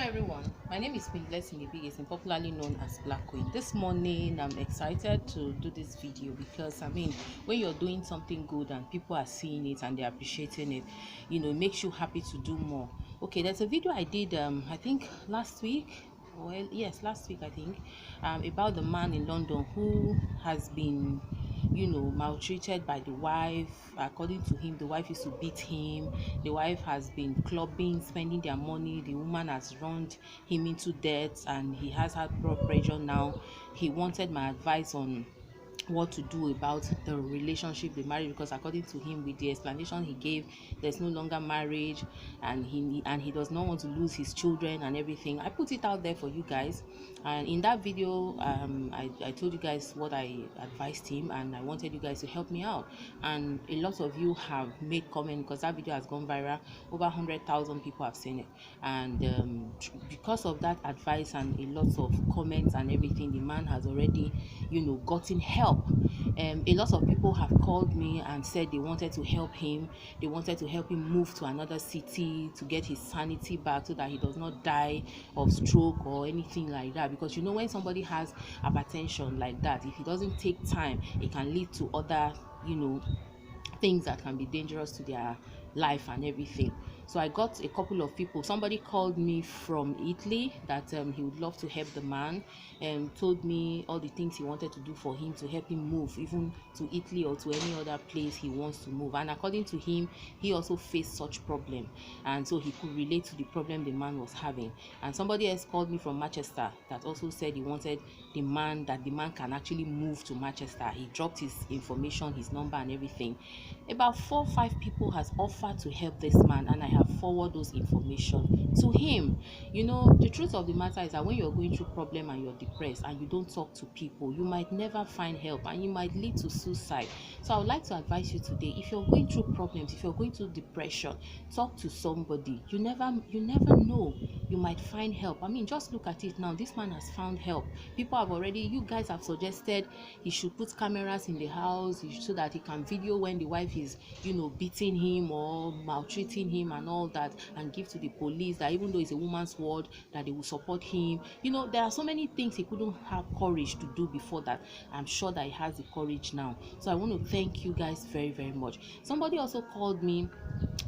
Everyone, my name is Pinless in the Biggest and popularly known as Black Queen. This morning I'm excited to do this video because when you're doing something good and people are seeing it and they're appreciating it, it makes you happy to do more. Okay, there's a video I did I think last week. Well, yes, last week I think, about the man in London who has been maltreated by the wife. According to him, the wife used to beat him. The wife has been clubbing, spending their money. The woman has run him into debt and he has had blood pressure now. He wanted my advice on what to do about the relationship, the marriage, because according to him, with the explanation he gave, there's no longer marriage, and he does not want to lose his children and everything. I put it out there for you guys, and in that video I told you guys what I advised him, and I wanted you guys to help me out. And a lot of you have made comment because that video has gone viral. Over 100,000 people have seen it, and because of that advice and a lot of comments and everything, the man has already gotten help. A lot of people have called me and said they wanted to help him. They wanted to help him move to another city to get his sanity back so that he does not die of stroke or anything like that. Because when somebody has hypertension like that, if he doesn't take time, it can lead to other things that can be dangerous to their life and everything. So I got a couple of people. Somebody called me from Italy that he would love to help the man, and told me all the things he wanted to do for him to help him move even to Italy or to any other place he wants to move. And according to him, he also faced such problem, and so he could relate to the problem the man was having. And somebody else called me from Manchester that also said he wanted the man can actually move to Manchester. He dropped his information, his number and everything. About 4 or 5 people has offered to help this man, and I have forwarded those information to him. The truth of the matter is that when you're going through problem and you're depressed and you don't talk to people, you might never find help and you might lead to suicide. So I would like to advise you today, if you're going through problems, if you're going through depression, talk to somebody. You never know, you might find help. Just look at it now. This man has found help. You guys have suggested he should put cameras in the house so that he can video when the wife is beating him or maltreating him and all that, and give to the police, that even though it's a woman's word, that they will support him. There are so many things he couldn't have courage to do before that. I'm sure that he has the courage now. So I want to thank you guys very, very much. Somebody also called me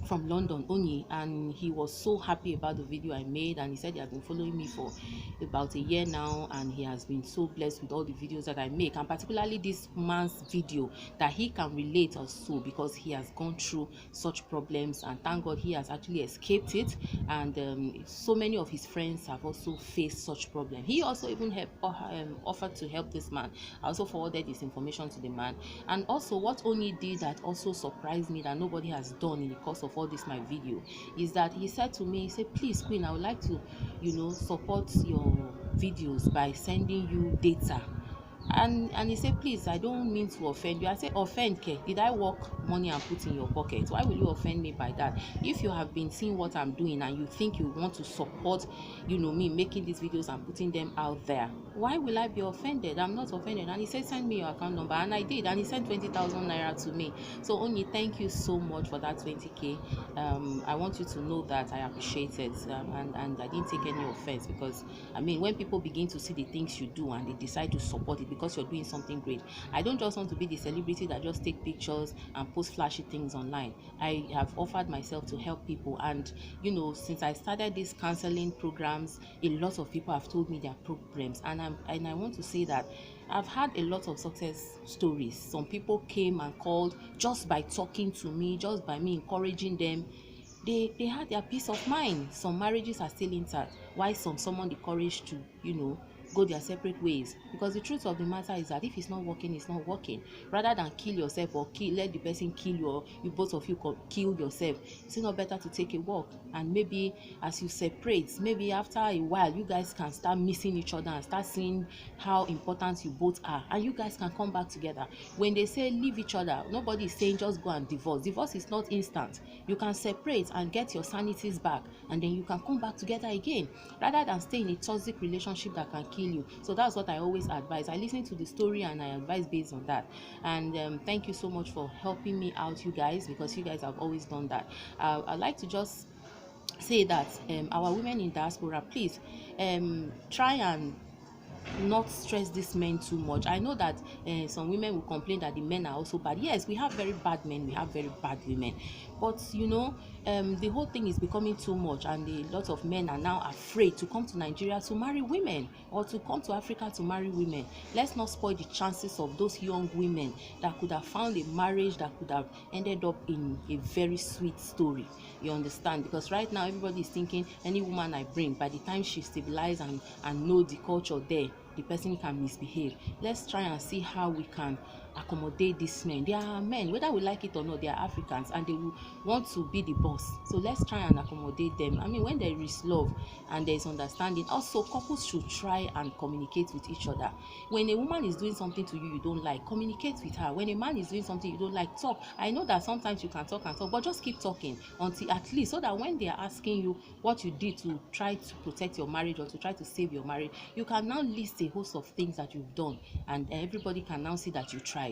from London, Onyi, and he was so happy about the video I made, and he said he has been following me for about a year now, and he has been so blessed with all the videos that I make, and particularly this man's video, that he can relate also because he has gone through such problems, and thank God he has actually escaped it. And so many of his friends have also faced such problem. He also even offered to help this man. I also forwarded this information to the man. And also what Onyi did that also surprised me, that nobody has done in the course of all this my video, is that he said to me, he said, please Queen, I would like to support your videos by sending you data. And he said, please, I don't mean to offend you. I said, offend ke? Did I work money and put in your pocket? Why will you offend me by that? If you have been seeing what I'm doing and you think you want to support me making these videos and putting them out there, why will I be offended? I'm not offended. And he said, send me your account number, and I did, and he sent 20,000 naira to me. So Onyi, thank you so much for that 20k. I want you to know that I appreciate it, and I didn't take any offense, because when people begin to see the things you do and they decide to support it because you're doing something great, I don't just want to be the celebrity that just take pictures and post flashy things online. I have offered myself to help people, and since I started these counseling programs, a lot of people have told me their problems, and I want to say that I've had a lot of success stories. Some people came and called just by talking to me, just by me encouraging them. They had their peace of mind. Some marriages are still intact, while some summoned the courage to go their separate ways, because the truth of the matter is that if it's not working, it's not working. Rather than kill yourself or let the person kill you, or you both of you kill yourself, it's not better to take a walk, and maybe as you separate, maybe after a while you guys can start missing each other and start seeing how important you both are, and you guys can come back together. When they say leave each other, nobody is saying just go and divorce. Divorce is not instant. You can separate and get your sanities back, and then you can come back together again, rather than stay in a toxic relationship that can kill you. So that's what I always advise. I listen to the story and I advise based on that. And thank you so much for helping me out, you guys, because you guys have always done that. I'd like to just say that our women in diaspora, please try and not stress these men too much. I know that some women will complain that the men are also bad. Yes, we have very bad men, we have very bad women, but the whole thing is becoming too much, and a lot of men are now afraid to come to Nigeria to marry women, or to come to Africa to marry women. Let's not spoil the chances of those young women that could have found a marriage that could have ended up in a very sweet story. You understand? Because right now everybody is thinking any woman I bring, by the time she stabilize and know the culture there, the person can misbehave. Let's try and see how we can accommodate these men. They are men, whether we like it or not, they are Africans, and they will want to be the boss. So let's try and accommodate them. I mean, when there is love and there is understanding, also couples should try and communicate with each other. When a woman is doing something to you don't like, communicate with her. When a man is doing something you don't like, talk. I know that sometimes you can talk and talk, but just keep talking until, at least, so that when they are asking you what you did to try to protect your marriage or to try to save your marriage, you can now list a host of things that you've done, and everybody can now see that you tried.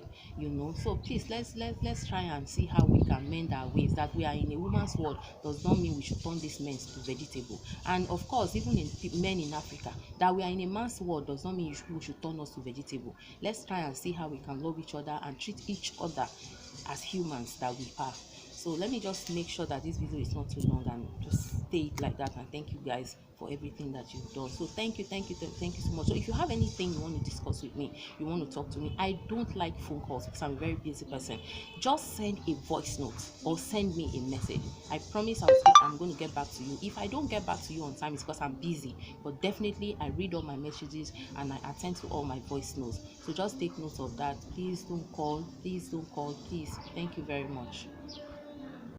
So please, let's try and see how we can mend our ways. That we are in a woman's world does not mean we should turn these men to vegetable. And of course, even in men in Africa, that we are in a man's world does not mean we should turn us to vegetable. Let's try and see how we can love each other and treat each other as humans that we are. So let me just make sure that this video is not too long, and just stay it like that. And thank you guys for everything that you've done. So thank you so much. So if you have anything you want to discuss with me, you want to talk to me, I don't like phone calls because I'm a very busy person. Just send a voice note or send me a message. I promise I'm going to get back to you. If I don't get back to you on time, it's because I'm busy, but definitely I read all my messages and I attend to all my voice notes. So just take note of that. Please don't call, please. Thank you very much.